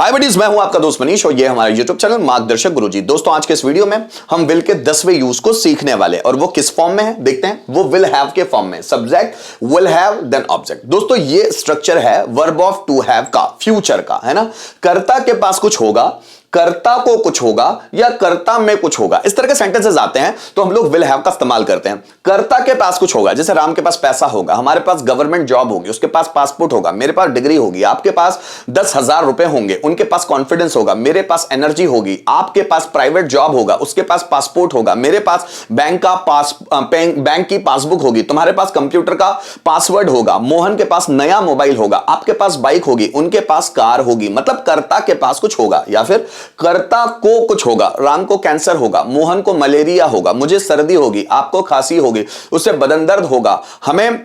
हाय buddies, मैं हूं आपका दोस्त मनीष और ये हमारा यूट्यूब चैनल मार्गदर्शक गुरुजी। दोस्तों, आज के इस वीडियो में हम विल के 10वें यूज को सीखने वाले और वो किस फॉर्म में है देखते हैं। वो विल हैव के फॉर्म में, subject will have then object. दोस्तों, ये स्ट्रक्चर है वर्ब ऑफ टू हैव का, फ्यूचर का, है ना। कर्ता के पास कुछ होगा, कर्ता को कुछ होगा या कर्ता में कुछ होगा, इस तरह के सेंटेंसेस आते हैं तो हम लोग विल हैव का इस्तेमाल करते हैं। कर्ता के पास कुछ होगा, जैसे राम के पास पैसा होगा, हमारे पास गवर्नमेंट जॉब होगी, उसके पास पासपोर्ट होगा, मेरे पास डिग्री होगी, आपके पास 10,000 रुपए होंगे, उनके पास कॉन्फिडेंस होगा, मेरे पास एनर्जी होगी, आपके पास प्राइवेट जॉब होगा, उसके पास पासपोर्ट होगा, मेरे पास बैंक की पासबुक होगी, तुम्हारे पास कंप्यूटर का पासवर्ड होगा, मोहन के पास नया मोबाइल होगा, आपके पास बाइक होगी, उनके पास कार होगी। मतलब कर्ता के पास कुछ होगा या फिर कर्ता को कुछ होगा। राम को कैंसर होगा, मोहन को मलेरिया होगा, मुझे सर्दी होगी, आपको खांसी होगी, उससे बदन दर्द होगा, हमें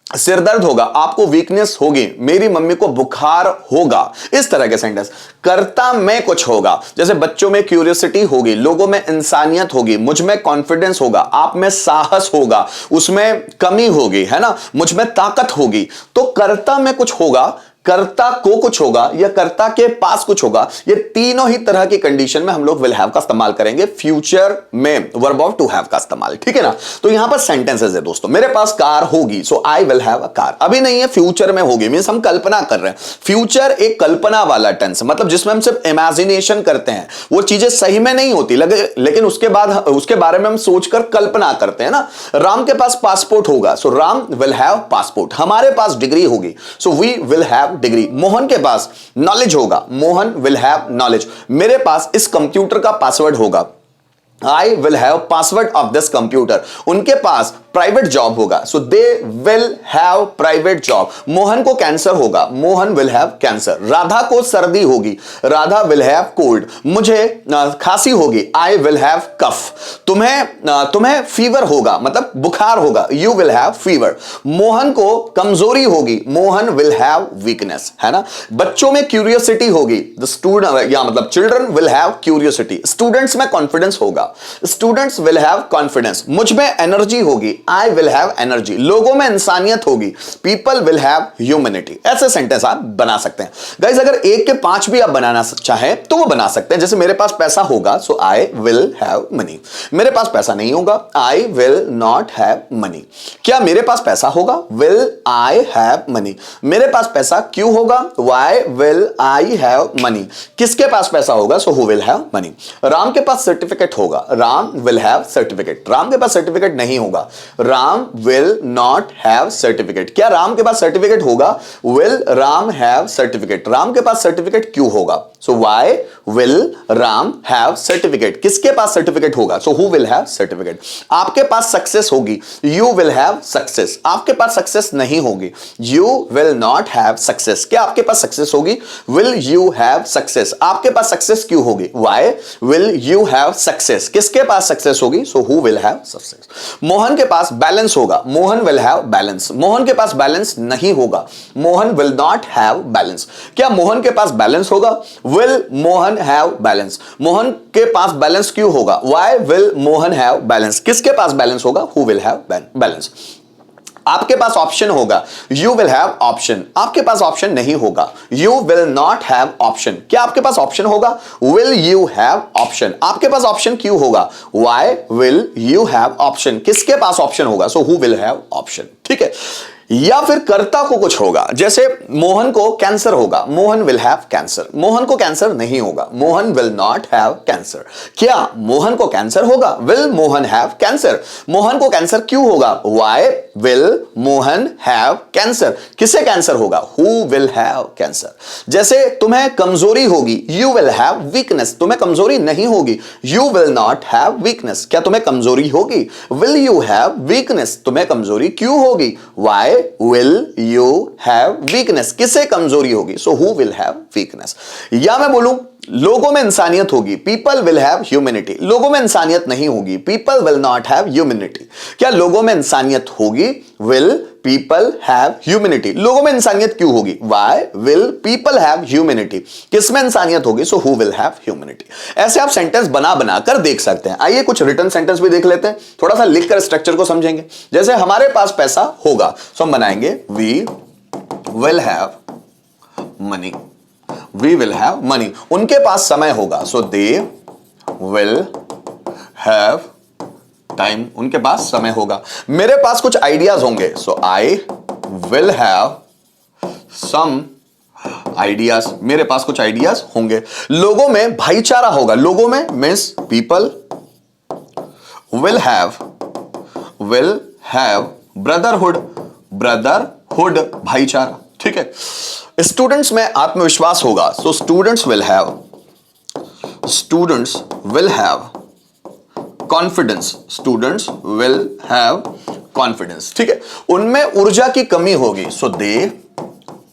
सिर दर्द होगा, आपको वीकनेस होगी, मेरी मम्मी को बुखार होगा। इस तरह के सेंटेंस। कर्ता में कुछ होगा, जैसे बच्चों में क्यूरियोसिटी होगी, लोगों में इंसानियत होगी, मुझ में कॉन्फिडेंस होगा, आप में साहस होगा, उसमें कमी होगी, है ना, मुझ में ताकत होगी। तो कर्ता में कुछ होगा, कर्ता को कुछ होगा या कर्ता के पास कुछ होगा। ये तीनों ही तरह की कंडीशन में हम लोग विल हैव का इस्तेमाल करेंगे, फ्यूचर में वर्ब ऑफ टू हैव का इस्तेमाल, ठीक है ना। तो यहां पर सेंटेंसेस है दोस्तों, मेरे पास कार होगी, so I will have a car. अभी नहीं है, फ्यूचर में होगी, मींस हम कल्पना कर रहे हैं। फ्यूचर एक कल्पना वाला टेंस, मतलब जिसमें हम सिर्फ इमेजिनेशन करते हैं, वो चीजें सही में नहीं होती लेकिन उसके बाद उसके बारे में हम सोचकर कल्पना करते हैं ना। राम के पास पासपोर्ट होगा, so Ram will have passport. हमारे पास डिग्री होगी, so we will have degree. Mohan के पास नॉलेज होगा, मोहन विल हैव नॉलेज। मेरे पास इस कंप्यूटर का पासवर्ड होगा, I will have password of this computer. उनके पास प्राइवेट जॉब होगा, so they will have private job. Mohan को कैंसर होगा, Mohan will have cancer. Radha को सर्दी होगी, राधा विल हैव कोल्ड। मुझे खांसी होगी, आई विल हैव कफ। तुम्हें फीवर होगा, मतलब बुखार होगा, you will have fever. Mohan को कमजोरी होगी, मोहन विल हैव वीकनेस, है ना। बच्चों में क्यूरियोसिटी होगी, द स्टूडेंट या मतलब children will have curiosity. Students में कॉन्फिडेंस होगा, स्टूडेंट्स विल हैव कॉन्फिडेंस। मुझ में एनर्जी होगी, आई विल हैव एनर्जी। लोगों में इंसानियत होगी, पीपल विल हैव ह्यूमैनिटी। ऐसे सेंटेंस आप बना सकते हैं गाइस। अगर एक के 5 भी आप बनाना चाहें तो वो बना सकते हैं। जैसे मेरे पास पैसा होगा, so I will have money. मेरे पास पैसा नहीं होगा, I will not have money. क्या मेरे पास पैसा होगा, विल आई हैव मनी। मेरे पास पैसा क्यों होगा, why will I have money. किसके पास पैसा होगा, so who will have money. Ram के पास सर्टिफिकेट होगा, Ram will have certificate. Ram के पास सर्टिफिकेट नहीं होगा, Ram will not have certificate. क्या राम के पास सर्टिफिकेट होगा, will Ram have certificate. Ram के पास सर्टिफिकेट क्यों होगा, so why will Ram have certificate. किसके पास सर्टिफिकेट होगा, so who will have certificate. आपके पास सक्सेस होगी, यू विल हैव सक्सेस। आपके पास सक्सेस नहीं होगी, you will not have success. क्या आपके पास सक्सेस होगी, विल यू हैव सक्सेस। आपके पास सक्सेस क्यों होगी, why will you have success. किसके पास सक्सेस होगी, सो who will have success. Mohan के पास बैलेंस होगा, Mohan will have balance. Mohan के पास बैलेंस नहीं होगा, Mohan will not have balance. क्या मोहन के पास बैलेंस होगा, will Mohan have balance. Mohan के पास बैलेंस क्यों होगा, why will Mohan have balance. किसके पास बैलेंस होगा, हु विल हैव बैलेंस। आपके पास ऑप्शन होगा, यू विल हैव ऑप्शन। आपके पास ऑप्शन नहीं होगा, you will not have option. क्या आपके पास ऑप्शन होगा, विल यू हैव ऑप्शन। आपके पास ऑप्शन क्यों होगा, why will you have option. किसके पास ऑप्शन होगा, so who will have option, ठीक है। या फिर कर्ता को कुछ होगा, जैसे मोहन को कैंसर होगा, Mohan will have cancer. Mohan को कैंसर नहीं होगा, Mohan will not have cancer. क्या मोहन को कैंसर होगा, will Mohan have cancer. Mohan को कैंसर क्यों होगा, why will Mohan have cancer. किसे कैंसर होगा, हु विल हैव कैंसर। जैसे तुम्हें कमजोरी होगी, यू विल हैव वीकनेस। तुम्हें कमजोरी नहीं होगी, you will not have weakness. क्या तुम्हें कमजोरी होगी, विल यू हैव वीकनेस। तुम्हें कमजोरी क्यों होगी, why will you have weakness। किसे कमजोरी होगी, so who will have weakness। या मैं बोलूं लोगों में इंसानियत होगी, पीपल विल हैव ह्यूमैनिटी। लोगों में इंसानियत नहीं होगी, people will not have humanity. क्या लोगों में इंसानियत होगी, विल पीपल हैव ह्यूमैनिटी। लोगों में इंसानियत क्यों होगी, why will people have humanity. किसमें इंसानियत होगी, सो हु विल हैव ह्यूमैनिटी। ऐसे आप सेंटेंस बना कर देख सकते हैं। आइए कुछ रिटन सेंटेंस भी देख लेते हैं, थोड़ा सा लिखकर स्ट्रक्चर को समझेंगे। जैसे हमारे पास पैसा होगा, सो हम बनाएंगे we will have money. We will have money, उनके पास समय होगा, so they will have time, उनके पास समय होगा। मेरे पास कुछ आइडियाज होंगे, so I will have some ideas, मेरे पास कुछ आइडियाज होंगे। लोगों में भाईचारा होगा, लोगों में means people will have brotherhood, brotherhood भाईचारा, ठीक है। स्टूडेंट्स में आत्मविश्वास होगा, so students will have confidence, students will have confidence, ठीक है। उनमें ऊर्जा की कमी होगी, so they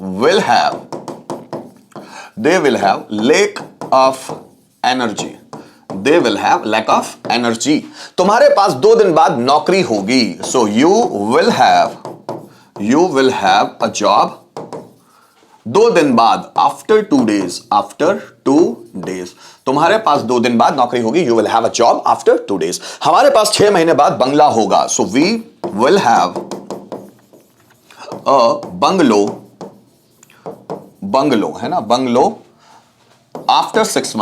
will have lack of energy, they will have lack of energy. तुम्हारे पास 2 दिन बाद नौकरी होगी, so you will have a job 2 दिन बाद, आफ्टर 2 डेज, तुम्हारे पास 2 दिन बाद नौकरी होगी, you will have a job after 2 days. हमारे पास 6 महीने बाद बंगला होगा, so we will have a bungalow है ना, बंगलो आफ्टर 6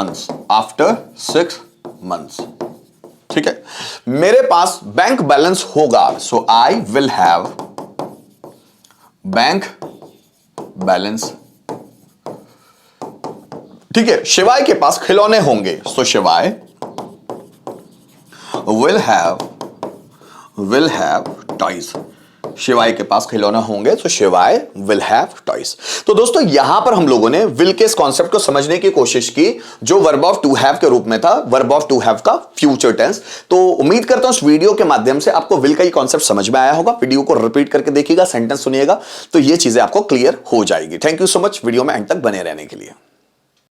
मंथ्स, ठीक है। मेरे पास बैंक बैलेंस होगा, so I will have bank balance, ठीक है। शिवाय के पास खिलौने होंगे, सो शिवाय विल हैव टॉयज, शिवाय के पास खिलौना होंगे, तो शिवाय विल हैव टॉयज। तो दोस्तों यहां पर हम लोगों ने विल के इस कॉन्सेप्ट को समझने की कोशिश की, जो वर्ब ऑफ टू हैव के रूप में था, वर्ब ऑफ टू हैव का फ्यूचर टेंस। तो उम्मीद करता हूं इस वीडियो के माध्यम से आपको विल का ये कॉन्सेप्ट समझ में आया होगा। वीडियो को रिपीट करके देखिएगा, सेंटेंस सुनिएगा, तो ये चीजें आपको क्लियर हो जाएगी। Thank you so much video में एंड तक बने रहने के लिए।